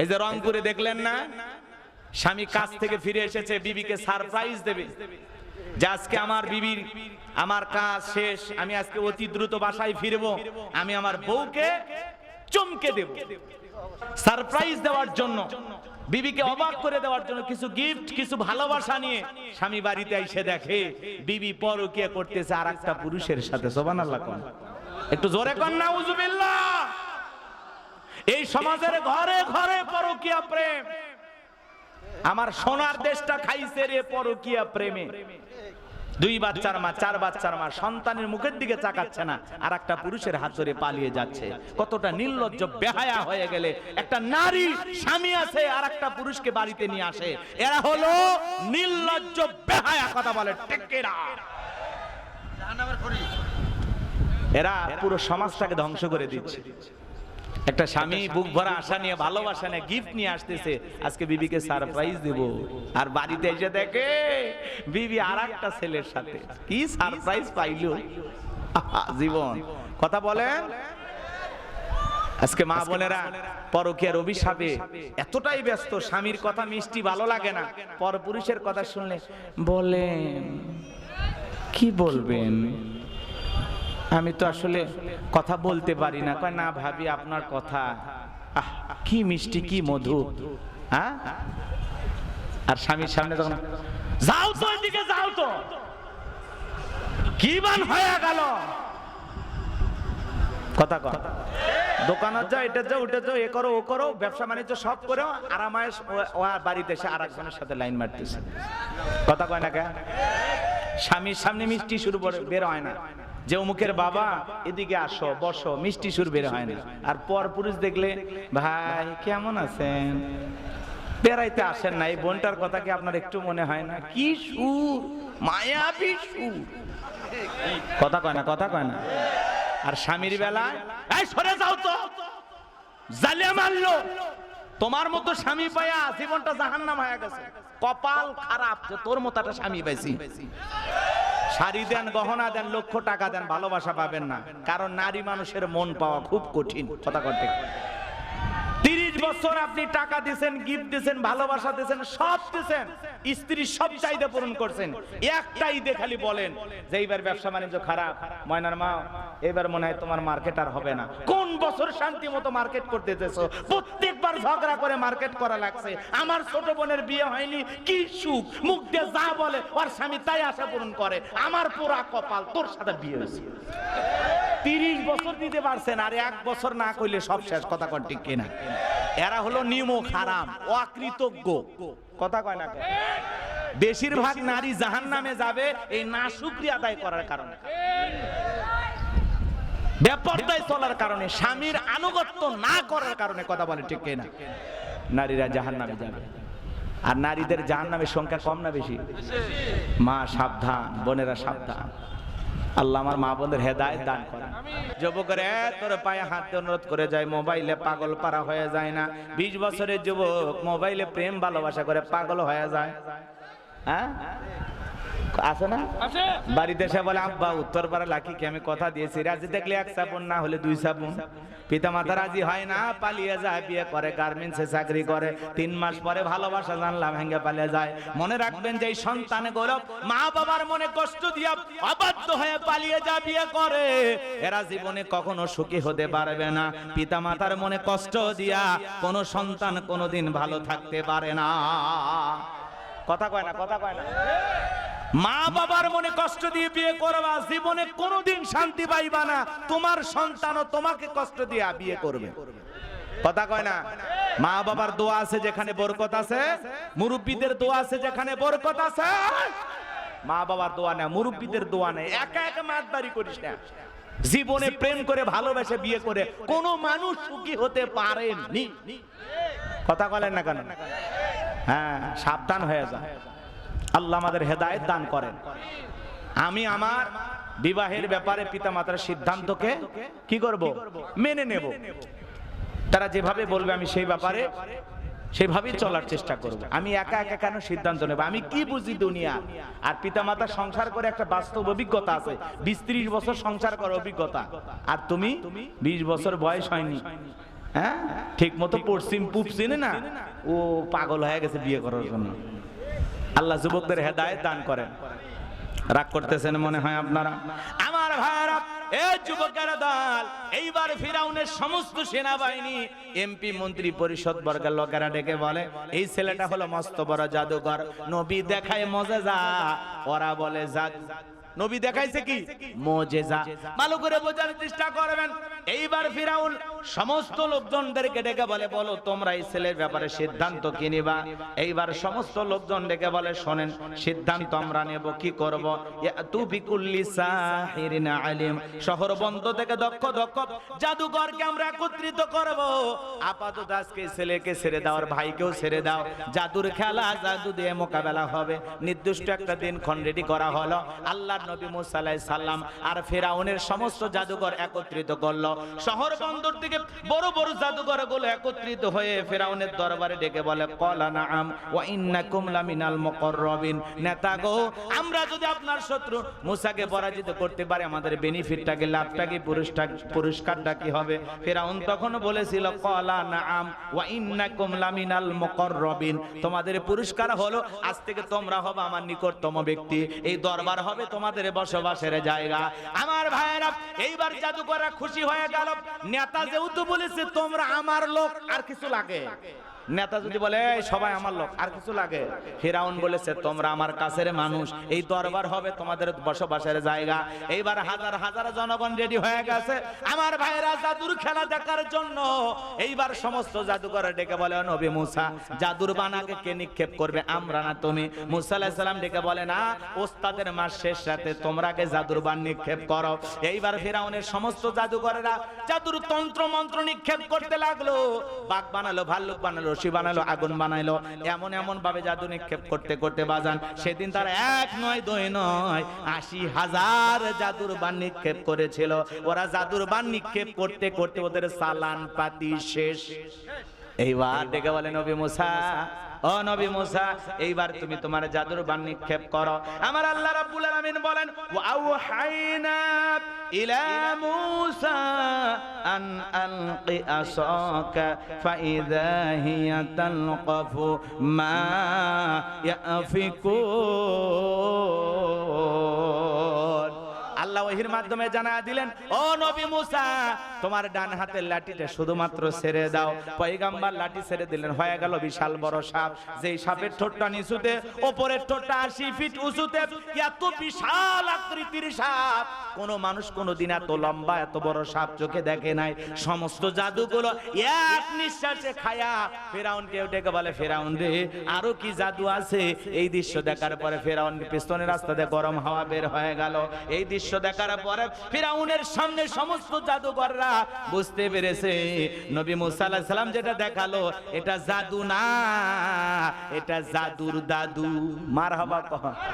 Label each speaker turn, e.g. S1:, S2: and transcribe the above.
S1: এই যে রংপুরে দেখলেন না, স্বামী কাজ থেকে ফিরে এসেছে, বিবিকে সারপ্রাইজ দেবে যে আজকে আমার বিবির আমার কাজ শেষ, আমি আজকে অতি দ্রুত বাসায় ফিরবো, আমি আমার বউকে চমকে দেব। সারপ্রাইজ দেওয়ার জন্য, বিবিকে অবাক করে দেওয়ার জন্য কিছু গিফট, কিছু ভালোবাসা নিয়ে স্বামী বাড়িতে এসে দেখে বিবি পরকীয়া করতেছে আরেকটা পুরুষের সাথে। সুবহানাল্লাহ কোন, একটু জোরে কোন নাউজুবিল্লাহ। এই সমাজের ঘরে ঘরে পরকীয়া প্রেম। আমার সোনার দেশটা খাইছে রে পরকীয়া প্রেমে। 2 বাচ্চার মা, 4 বাচ্চার মা সন্তানের মুখের দিকে তাকাচ্ছে না, আর একটা পুরুষের হাত ধরে পালিয়ে যাচ্ছে। কতটা নির্লজ্জ বেহায়া হয়ে গেলে একটা নারী স্বামী আছে আর একটা পুরুষকে বাড়িতে নিয়ে আসে। এরা হলো নির্লজ্জ বেহায়া, কথা বলে ঠিক কিনা? এরা পুরো সমাজটাকে ধ্বংস করে দিচ্ছে। একটা স্বামী বুক ভরা আশা নিয়ে, ভালোবাসা নিয়ে গিফট নিয়ে আসতেছে, আজকে বিবিকে সারপ্রাইজ দেব, আর বাড়িতে এসে দেখে বিবি আরেকটা ছেলের সাথে। কি সারপ্রাইজ পাইলো জীবন, কথা বলেন। আজকে মা বোনেরা পরকীয়ার অভিশাপে এতটাই ব্যস্ত, স্বামীর কথা মিষ্টি ভালো লাগে না, পরপুরুষের কথা শুনলে বলেন কি বলবেন, আমি তো আসলে কথা বলতে পারি না। কয় না ভাবি, আপনার কথা কি মিষ্টি, কি মধু। হ্যাঁ, আর স্বামীর সামনে তখন যাও তো, এদিকে যাও তো, কি বান হয়ে গেল, কথা কয়। দোকানত যাও, এটা যাও, ওটা যাও, এ করো ও করো, ব্যবসা বাণিজ্য সব করো, আরামায়েশ বাড়িতে এসে আর একজনের সাথে লাইন মারতেছে, কথা কয় না। কে স্বামীর সামনে মিষ্টি শুরু বের হয় না, যে অমুকের বাবা এদিকে আসো বসো, মিষ্টি সুর বের হয় না। আর পর পুরুষ দেখলে ভাই কেমন আছেন, বেড়াইতে আসেন না, এই বোনটার কথা কি আপনার একটু মনে হয় না? কি সুর, মায়াবী সুর, কথা কয় না, কথা কয় না। আর স্বামীর বেলায় এই সরে যাও তো, জালিয়া মারলো, তোমার মতো স্বামী পায়া জীবনটা জাহান্নাম হয়ে গেছে, কপাল খারাপ যে তোর মতো একটা স্বামী পাইছি। শাড়ি দেন, গহনা দেন, লক্ষ টাকা দেন, ভালোবাসা পাবেন না, কারণ নারী মানুষের মন পাওয়া খুব কঠিন, কথা কয় ঠিক। 30 বছর আপনি টাকা দিয়েছেন, গিফট দিয়েছেন, ভালোবাসা দিয়েছেন, সব দিয়েছেন, স্ত্রী সব চাহিদা পূরণ করছেন, একটাই দেখালি বলেন যে এইবার ব্যবসা বাণিজ্য খারাপ, ময়নার মা এবার মনে হয় তোমার মার্কেট আর হবে না। কোন বছর শান্তি মতো মার্কেট করতে চেয়েছো? প্রত্যেকবার ঝগড়া করে মার্কেট করা লাগছে। আমার ছোট বোনের বিয়ে হয়নি, কি সুখ, মুখ দিয়ে যা বলে ওর স্বামী তাই আশা পূরণ করে, আমার পুরা কপাল তোর সাথে বিয়ে হয়েছে। 30 বছর দিতে পারছেন, আর 1 বছর না কইলে সব শেষ, কথা কয় ঠিক কিনা? এরা হলো নিমক হারাম, অকৃতজ্ঞ, কথা কয় না। বেশিরভাগ নারী জাহান্নামে যাবে এই নাশুকরিয়া আদায় করার কারণে, বেপরদায় চলার কারণে, স্বামীর আনুগত্য না করার কারণে, কথা বলে ঠিক কিনা? নারীরা জাহান্নামে যাবে। আর নারীদের জাহান্নামের সংখ্যা কম না বেশি? মা সাবধান, বোনেরা সাবধান, আল্লাহ আমার মা বোনদের হেদায়েত দান করেন। যুবকরা তোর পায়ে হাত অনুরোধ করে যায়, মোবাইলে পাগল পারা হয়ে যায় না? 20 বছরের যুবক মোবাইলে প্রেম ভালোবাসা করে পাগল হয়ে যায়, হ্যাঁ আছে না? বাড়িতে এসে বলে আব্বা উত্তরপাড়া লাকিকে আমি কথা দিয়েছি, রাজি দেখলে 1 সাবুন, না হলে 2 সাবুন। পিতা মাতা রাজি হয় না, পালিয়ে যায়, বিয়ে করে, গার্মেন্টসে চাকরি করে, 3 মাস পরে ভালোবাসা জানলাম ভেঙে পালিয়ে যায়। মনে রাখবেন যে এই সন্তানে গৌরব, মা বাবার মনে কষ্ট দিয়া অবাধ্য হয়ে পালিয়ে যায়, বিয়ে করে, এরা জীবনে কখনো সুখী হতে পারবে না। পিতা মাতার মনে কষ্ট দিয়া কোনো সন্তান কোনোদিন ভালো থাকতে পারে না, কথা কয় না, কথা কয় না। মা বাবার মনে কষ্ট দিয়ে বিয়ে করবা, জীবনে কোনোদিন শান্তি পাইবা না। তোমার সন্তানও তোমাকে কষ্ট দিয়ে বিয়ে করবে, কথা কয় না। মা বাবার দোয়া আছে যেখানে বরকত আছে, মুরব্বীদের দোয়া আছে যেখানে বরকত আছে। মা বাবার দোয়া নেই, মুরব্বীদের দোয়া নেই, একা একা মাতবাড়ি করিস না। জীবনে প্রেম করে ভালোবেসে বিয়ে করে কোনো মানুষ সুখী হতে পারেনি, কথা বলেন না কেন? হ্যাঁ, সাবধান হয়ে যা, আল্লাহ আমাদের হেদায়েত দান করেন। আমি আমার বিবাহের ব্যাপারে পিতামাতার সিদ্ধান্তকে কি করব? মেনে নেব। তারা যেভাবে বলবে আমি সেই ব্যাপারে সেভাবেই চলার চেষ্টা করব। আমি একা একা কেন সিদ্ধান্ত নেব? আমি কি বুঝি দুনিয়া? আর পিতামাতা সংসার করে একটা বাস্তব অভিজ্ঞতা আছে, 20-30 বছর সংসার করার অভিজ্ঞতা, আর তুমি 20 বছর বয়স হয়নি, হ্যাঁ, ঠিক মতো পশ্চিম পূব চিনে না, ও পাগল হয়ে গেছে বিয়ে করার জন্য। আল্লাহ যুবকদের হেদায়েত দান করেন। রাগ করতেছেন মনে হয় আপনারা। আমার ভাইরা, এই যুবকের দল এইবার ফিরাউনের সমস্ত সেনাবাহিনী, এমপি, মন্ত্রী পরিষদ বর্গের লোকেরা ডেকে বলে, এই ছেলেটা হলো মস্ত বড় জাদুকর, নবী দেখায় মজেজা, ওরা বলে জাদু। নবী দেখাইছে কি? মুজিজা। ভালো করে বোঝার চেষ্টা করবেন। এইবার ফিরাউন সমস্ত লোকজনদেরকে ডেকে বলে, বলো তোমরা এই ছেলের ব্যাপারে সিদ্ধান্ত কি নিবা? এইবার সমস্ত লোকজন ডেকে বলে, শোনেন, সিদ্ধান্ত আমরা নেব, কি করব? ইয়াতু বিকুল্লি সাহিরিন আলিম, শহর বন্ধ থেকে দক্ষ দক্ষ জাদুকরকে আমরা একত্রিত করব। আপাতত আজকে ছেলেকে ছেড়ে দাও, আর ভাইকেও ছেড়ে দাও। জাদুর খেলা, জাদু দিয়ে মোকাবেলা হবে। নির্দিষ্ট একটা দিনক্ষণ রেডি করা হলো। আল্লাহ নবী মুসা আলাইহিস সালাম আর ফিরাউনের সমস্ত জাদুকর একত্রিত করলো। শহর বন্দর থেকে বড় বড় জাদুকর গুলো একত্রিত হয়ে ফিরাউনের দরবারে ডেকে বলে, ক্বালা নাআম ওয়া ইন্নাকুম লামিনাল মুকাররাবিন, নেতা গো, আমরা যদি আপনার শত্রু মুসাকে পরাজিত করতে পারি, আমাদের বেনিফিটটা কি, লাভটা কি, পুরস্কারটা কি হবে? ফিরাউন তখন বলেছিল, ক্বালা নাআম ওয়া ইন্নাকুম লামিনাল মুকাররাবিন, তোমাদের পুরস্কার হলো আজ থেকে তোমরা হবে আমার নিকটতম ব্যক্তি, এই দরবার হবে তোমাদের বসবাসের জায়গা। আমার ভাইরা, এইবার জাদুকররা খুশি হয়ে গেল। নেতা যেহেতু বলেছে তোমরা আমার লোক, আর কিছু লাগে? নেতা যদি বলে এই সবাই আমার লোক, আর কিছু লাগে? ফিরাউন বলেছে তোমরা আমার কাছের মানুষ, এই দরবার হবে তোমাদের বসবাসের জায়গা। এইবার হাজার হাজার জনগণ রেডি হয়ে গেছে আমার ভাইরা জাদুর খেলা দেখার জন্য। এইবার সমস্ত জাদুকর ডেকে বলে, নবী মুসা, জাদুর বানাকে কে নিক্ষেপ করবে, আমরা না তুমি? মুসা আলাইহিস সালাম ডেকে বলে, না, ওস্তাদের মাস শেষ রাতে তোমরা কে জাদুর বান নিক্ষেপ করো। এইবার ফিরাউনের সমস্ত জাদুকরেরা জাদুর তন্ত্র মন্ত্র নিক্ষেপ করতে লাগলো। বাঘ বানালো, ভাল্লুক বানালো, রশি বানালো, আগুন বানাইলো, এমন এমন ভাবে জাদু নিক্ষেপ করতে করতে বাজান সেদিন তারা 1 নয় 2 নয় 80,000 জাদুর বান নিক্ষেপ করেছিল। ওরা জাদুর বান নিক্ষেপ করতে করতে ওদের চালান পাতি শেষ। এইবার ডেকে বলে, নবী মুসা, ও নবী মুসা, এইবার তুমি তোমার জাদুর বান নিক্ষেপ করো। আমার আল্লাহ রাব্বুল আলামিন বলেন, ওয়া আওহাইনা ইলা মুসা আন আলকি আসাকা ফাইযা হিয়া তালকাফু মা ইয়াফিকুন। আল্লাহ ওহির মাধ্যমে জানায়া দিলেন, ও নবী মুসা, তোমার ডান হাতের লাঠিটা শুধুমাত্র ছেড়ে দাও। পয়গম্বর লাঠি ছেড়ে দিলেন, হয়ে গেল বিশাল বড় সাপ। যেই সাপের ঠোঁটটা নিচুতে, উপরের ঠোঁটটা 80 ফিট উঁচুতে, এত বিশাল আকৃতির সাপ কোন মানুষ কোনদিন এত লম্বা এত বড় সাপ চোখে দেখে নাই। সমস্ত জাদুগুলো এক নিঃশ্বাসে খায়া ফিরাউনকে ডেকে বলে, ফিরাউন রে, আরো কি জাদু আছে? এই দৃশ্য দেখার পরে ফিরাউন পিছনের রাস্তা দিয়ে গরম হাওয়া বের হয়ে গেল। এই দৃশ্য দেখার পরে ফিরাউনের সামনে সমস্ত জাদুকররা বুঝতে পেরেছে নবী মুসা আলাইহিস সালাম যেটা দেখালো এটা জাদু না, এটা জাদুর দাদু। মারহাবা।